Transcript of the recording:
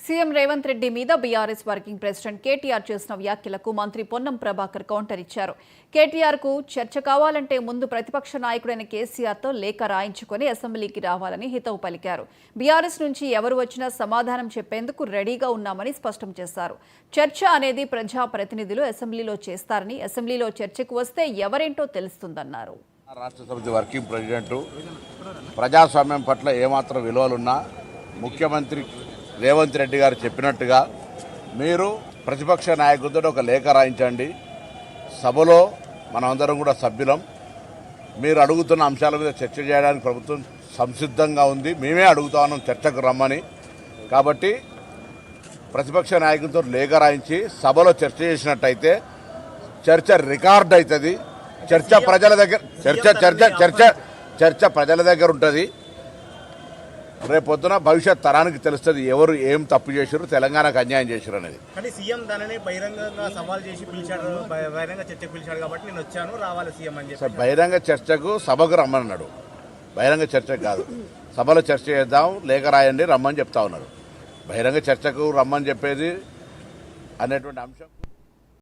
CM Revanth Reddy మీద BRS working president KTR చేసిన వ్యాఖ్యలకు మంత్రి పొన్నం ప్రభాకర్ కౌంటర్ ఇచ్చారు. కేటీఆర్కు చర్చ కావాలంటే ముందు ప్రతిపక్ష నాయకుడైన కేసీఆర్తో లేఖ రాయించుకుని అసెంబ్లీకి రావాలని హితవు పలికారు. బీఆర్ఎస్ నుంచి ఎవరు వచ్చినా సమాధానం చెప్పేందుకు రెడీగా ఉన్నామని స్పష్టం చేశారు. చర్చ అనేది ప్రజాప్రతినిధులు అసెంబ్లీలో చేస్తారని, అసెంబ్లీలో చర్చకు వస్తే ఎవరేంటో తెలుస్తుందన్నారు. రాష్ట్ర సమితి వర్కింగ్ ప్రెసిడెంట్ ప్రజాస్వామ్యం పట్ల ఏమాత్రం విలువలున్నా ముఖ్యమంత్రి రేవంత్ రెడ్డి గారు చెప్పినట్టుగా మీరు ప్రతిపక్ష నాయకులతో ఒక లేఖ రాయించండి. సభలో మనమందరం కూడా సభ్యులం. మీరు అడుగుతున్న అంశాల మీద చర్చ చేయడానికి ప్రభుత్వం సంసిద్ధంగా ఉంది. మేమే అడుగుతా ఉన్నాం చర్చకు రమ్మని. కాబట్టి ప్రతిపక్ష నాయకులతో లేఖ రాయించి సభలో చర్చ చేసినట్టయితే చర్చ రికార్డ్ అవుతుంది. చర్చ ప్రజల దగ్గర చర్చ ప్రజల దగ్గర ఉంటుంది. రేపొద్దున భవిష్యత్ తరానికి తెలుస్తుంది ఎవరు ఏం తప్పు చేశారు, తెలంగాణకు అన్యాయం చేశారు అనేది. కానీ సీఎం దానిని బహిరంగంగా సవాల్ చేసి పిలిచాడు, బహిరంగ చర్చకు పిలిచాడు కాబట్టి నేను వచ్చాను, రావాలి సీఎం అని చెప్పి. బహిరంగ చర్చకు సభకు రమ్మన్నాడు. బహిరంగ చర్చకు కాదు, సభలో చర్చ చేద్దాం, లేఖ రాయండి, రమ్మని చెప్తా ఉన్నారు. బహిరంగ చర్చకు రమ్మని చెప్పేది అనేటువంటి అంశం